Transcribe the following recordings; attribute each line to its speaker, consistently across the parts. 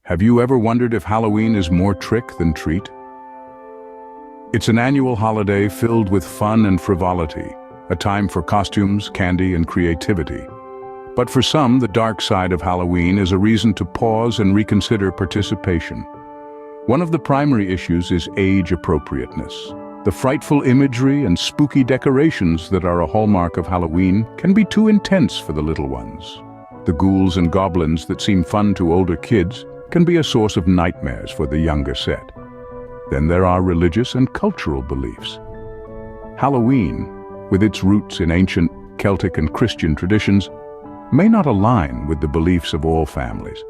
Speaker 1: Have you ever wondered if Halloween is more trick than treat? It's an annual holiday filled with fun and frivolity, a time for costumes, candy, and creativity. But for some, the dark side of Halloween is a reason to pause and reconsider participation. One of the primary issues is age appropriateness. The frightful imagery and spooky decorations that are a hallmark of Halloween can be too intense for the little ones. The ghouls and goblins that seem fun to older kids can be a source of nightmares for the younger set. Then there are religious and cultural beliefs. Halloween, with its roots in ancient Celtic and Christian traditions, may not align with the beliefs of all families.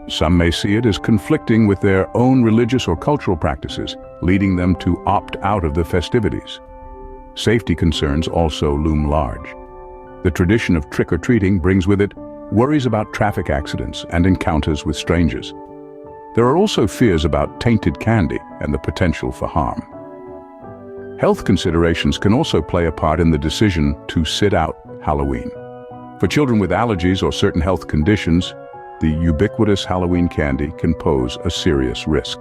Speaker 1: Some may see it as conflicting with their own religious or cultural practices, leading them to opt out of the festivities. Safety concerns also loom large. The tradition of trick-or-treating brings with it worries about traffic accidents and encounters with strangers. There are also fears about tainted candy and the potential for harm. Health considerations can also play a part in the decision to sit out Halloween. For children with allergies or certain health conditions, the ubiquitous Halloween candy can pose a serious risk.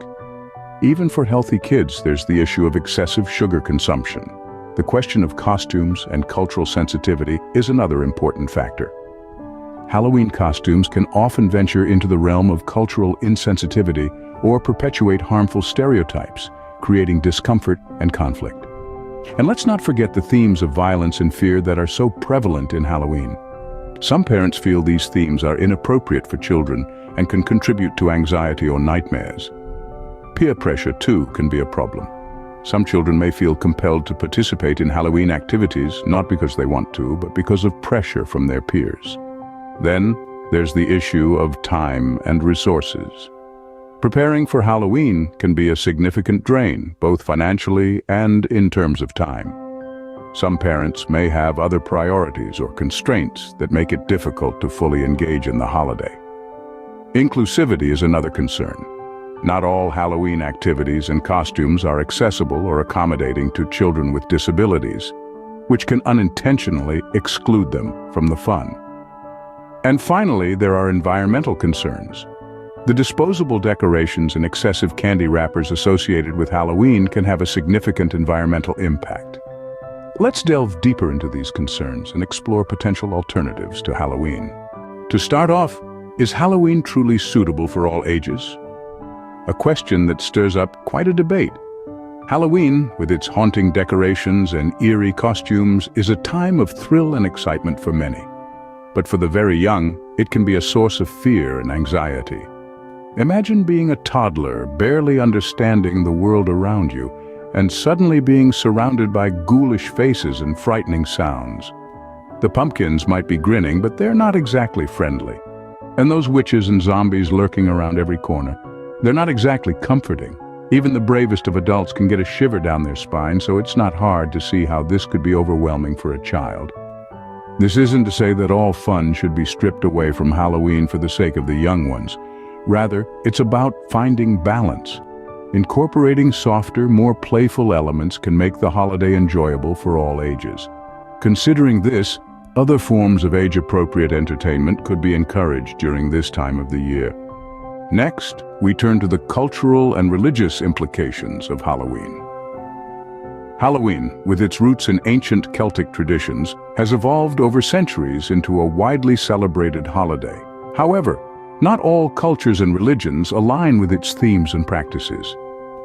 Speaker 1: Even for healthy kids, there's the issue of excessive sugar consumption. The question of costumes and cultural sensitivity is another important factor. Halloween costumes can often venture into the realm of cultural insensitivity or perpetuate harmful stereotypes, creating discomfort and conflict. And let's not forget the themes of violence and fear that are so prevalent in Halloween. Some parents feel these themes are inappropriate for children and can contribute to anxiety or nightmares. Peer pressure, too, can be a problem. Some children may feel compelled to participate in Halloween activities, not because they want to, but because of pressure from their peers. Then, there's the issue of time and resources. Preparing for Halloween can be a significant drain, both financially and in terms of time. Some parents may have other priorities or constraints that make it difficult to fully engage in the holiday. Inclusivity is another concern. Not all Halloween activities and costumes are accessible or accommodating to children with disabilities, which can unintentionally exclude them from the fun. And finally, there are environmental concerns. The disposable decorations and excessive candy wrappers associated with Halloween can have a significant environmental impact. Let's delve deeper into these concerns and explore potential alternatives to Halloween. To start off, is Halloween truly suitable for all ages? A question that stirs up quite a debate. Halloween, with its haunting decorations and eerie costumes, is a time of thrill and excitement for many. But for the very young, it can be a source of fear and anxiety. Imagine being a toddler, barely understanding the world around you, and suddenly being surrounded by ghoulish faces and frightening sounds. The pumpkins might be grinning, but they're not exactly friendly. And those witches and zombies lurking around every corner, they're not exactly comforting. Even the bravest of adults can get a shiver down their spine, so it's not hard to see how this could be overwhelming for a child. This isn't to say that all fun should be stripped away from Halloween for the sake of the young ones. Rather, it's about finding balance. Incorporating softer, more playful elements can make the holiday enjoyable for all ages. Considering this, other forms of age-appropriate entertainment could be encouraged during this time of the year. Next, we turn to the cultural and religious implications of Halloween. Halloween, with its roots in ancient Celtic traditions, has evolved over centuries into a widely celebrated holiday. However, not all cultures and religions align with its themes and practices.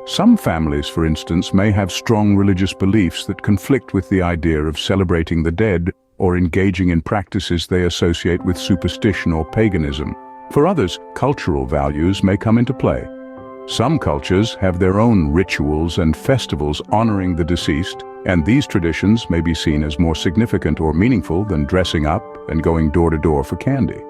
Speaker 1: Some families, for instance, may have strong religious beliefs that conflict with the idea of celebrating the dead or engaging in practices they associate with superstition or paganism. For others, cultural values may come into play. Some cultures have their own rituals and festivals honoring the deceased, and these traditions may be seen as more significant or meaningful than dressing up and going door to door for candy.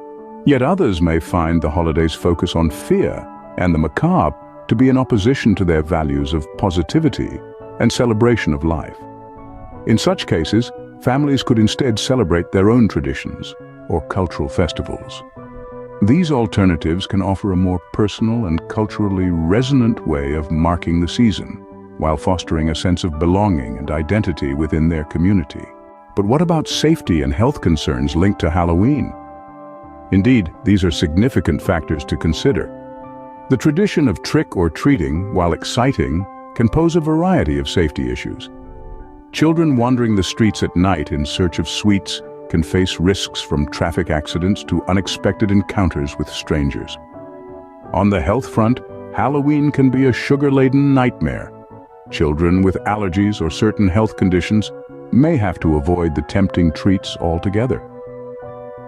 Speaker 1: Yet others may find the holiday's focus on fear and the macabre to be in opposition to their values of positivity and celebration of life. In such cases, families could instead celebrate their own traditions or cultural festivals. These alternatives can offer a more personal and culturally resonant way of marking the season, while fostering a sense of belonging and identity within their community. But what about safety and health concerns linked to Halloween? Indeed, these are significant factors to consider. The tradition of trick or treating, while exciting, can pose a variety of safety issues. Children wandering the streets at night in search of sweets can face risks from traffic accidents to unexpected encounters with strangers. On the health front, Halloween can be a sugar-laden nightmare. Children with allergies or certain health conditions may have to avoid the tempting treats altogether.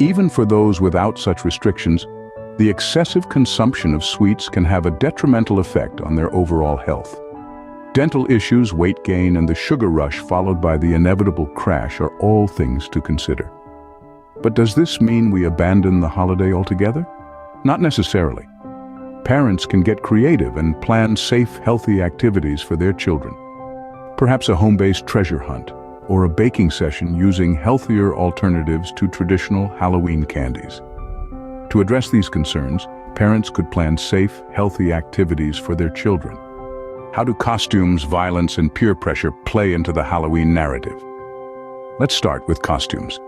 Speaker 1: Even for those without such restrictions, the excessive consumption of sweets can have a detrimental effect on their overall health. Dental issues, weight gain, and the sugar rush followed by the inevitable crash are all things to consider. But does this mean we abandon the holiday altogether? Not necessarily. Parents can get creative and plan safe, healthy activities for their children. Perhaps a home-based treasure hunt or a baking session using healthier alternatives to traditional Halloween candies. To address these concerns, parents could plan safe, healthy activities for their children. How do costumes, violence, and peer pressure play into the Halloween narrative? Let's start with costumes.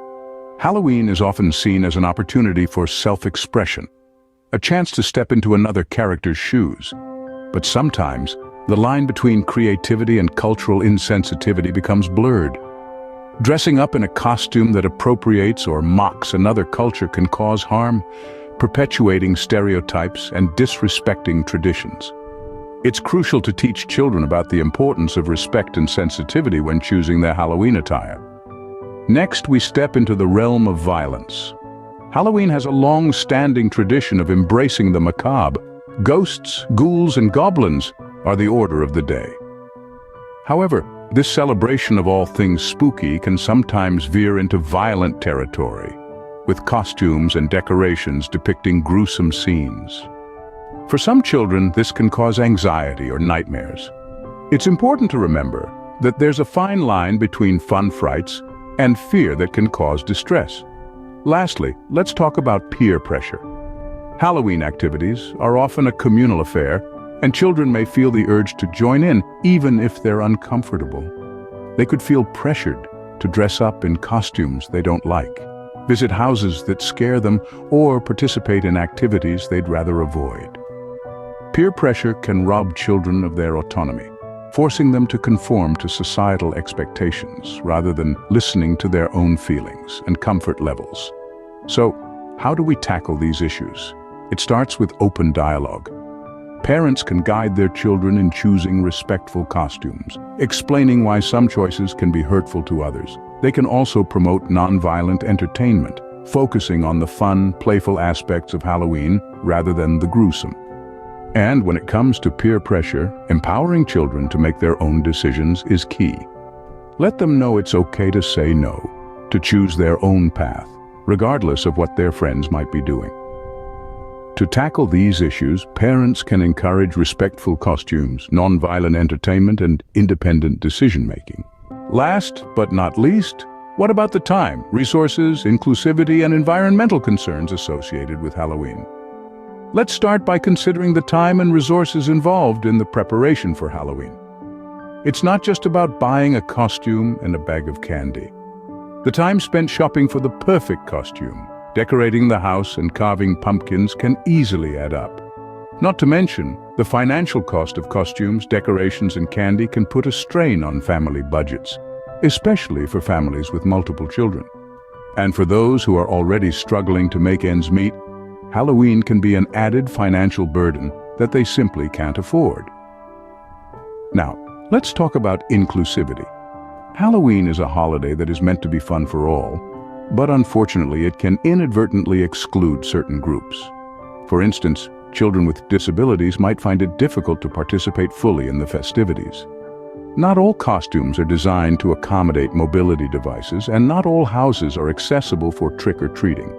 Speaker 1: Halloween is often seen as an opportunity for self-expression, a chance to step into another character's shoes. But sometimes, the line between creativity and cultural insensitivity becomes blurred. Dressing up in a costume that appropriates or mocks another culture can cause harm, perpetuating stereotypes and disrespecting traditions. It's crucial to teach children about the importance of respect and sensitivity when choosing their Halloween attire. Next, we step into the realm of violence. Halloween has a long-standing tradition of embracing the macabre. Ghosts, ghouls, and goblins are the order of the day. However, this celebration of all things spooky can sometimes veer into violent territory, with costumes and decorations depicting gruesome scenes. For some children, this can cause anxiety or nightmares. It's important to remember that there's a fine line between fun frights and fear that can cause distress. Lastly, let's talk about peer pressure. Halloween activities are often a communal affair, and children may feel the urge to join in, even if they're uncomfortable. They could feel pressured to dress up in costumes they don't like, visit houses that scare them, or participate in activities they'd rather avoid. Peer pressure can rob children of their autonomy, forcing them to conform to societal expectations rather than listening to their own feelings and comfort levels. So, how do we tackle these issues? It starts with open dialogue. Parents can guide their children in choosing respectful costumes, explaining why some choices can be hurtful to others. They can also promote nonviolent entertainment, focusing on the fun, playful aspects of Halloween rather than the gruesome. And when it comes to peer pressure, empowering children to make their own decisions is key. Let them know it's okay to say no, to choose their own path, regardless of what their friends might be doing. To tackle these issues, parents can encourage respectful costumes, nonviolent entertainment, and independent decision-making. Last but not least, what about the time, resources, inclusivity, and environmental concerns associated with Halloween? Let's start by considering the time and resources involved in the preparation for Halloween. It's not just about buying a costume and a bag of candy. The time spent shopping for the perfect costume, decorating the house, and carving pumpkins can easily add up. Not to mention, the financial cost of costumes, decorations, and candy can put a strain on family budgets, especially for families with multiple children. And for those who are already struggling to make ends meet, Halloween can be an added financial burden that they simply can't afford. Now, let's talk about inclusivity. Halloween is a holiday that is meant to be fun for all, but unfortunately it can inadvertently exclude certain groups. For instance, children with disabilities might find it difficult to participate fully in the festivities. Not all costumes are designed to accommodate mobility devices, and not all houses are accessible for trick-or-treating.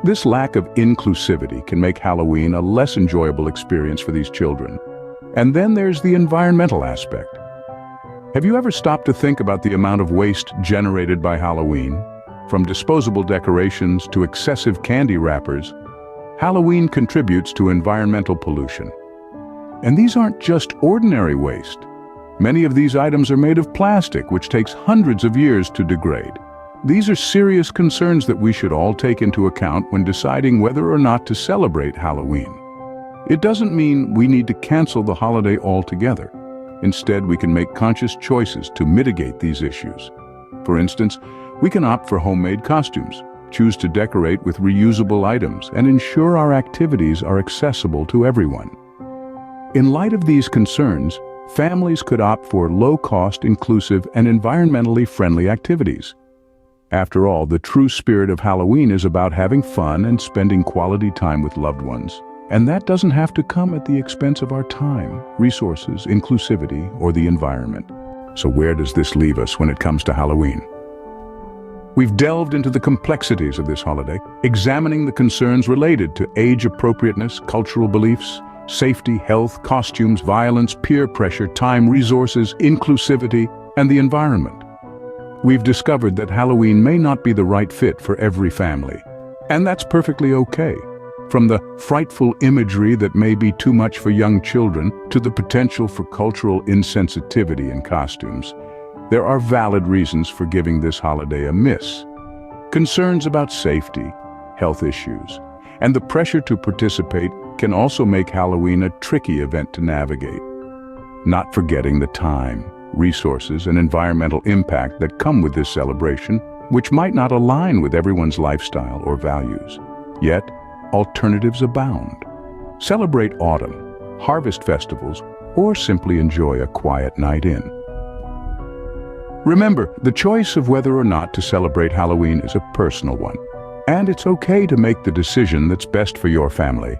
Speaker 1: This lack of inclusivity can make Halloween a less enjoyable experience for these children. And then there's the environmental aspect. Have you ever stopped to think about the amount of waste generated by Halloween? From disposable decorations to excessive candy wrappers, Halloween contributes to environmental pollution. And these aren't just ordinary waste. Many of these items are made of plastic, which takes hundreds of years to degrade. These are serious concerns that we should all take into account when deciding whether or not to celebrate Halloween. It doesn't mean we need to cancel the holiday altogether. Instead, we can make conscious choices to mitigate these issues. For instance, we can opt for homemade costumes, choose to decorate with reusable items, and ensure our activities are accessible to everyone. In light of these concerns, families could opt for low-cost, inclusive, and environmentally friendly activities. After all, the true spirit of Halloween is about having fun and spending quality time with loved ones. And that doesn't have to come at the expense of our time, resources, inclusivity, or the environment. So where does this leave us when it comes to Halloween? We've delved into the complexities of this holiday, examining the concerns related to age appropriateness, cultural beliefs, safety, health, costumes, violence, peer pressure, time, resources, inclusivity, and the environment. We've discovered that Halloween may not be the right fit for every family, and that's perfectly okay. From the frightful imagery that may be too much for young children to the potential for cultural insensitivity in costumes, there are valid reasons for giving this holiday a miss. Concerns about safety, health issues, and the pressure to participate can also make Halloween a tricky event to navigate. Not forgetting the time, resources, and environmental impact that come with this celebration, which might not align with everyone's lifestyle or values. Yet, alternatives abound. Celebrate autumn, harvest festivals, or simply enjoy a quiet night in. Remember, the choice of whether or not to celebrate Halloween is a personal one, and it's okay to make the decision that's best for your family.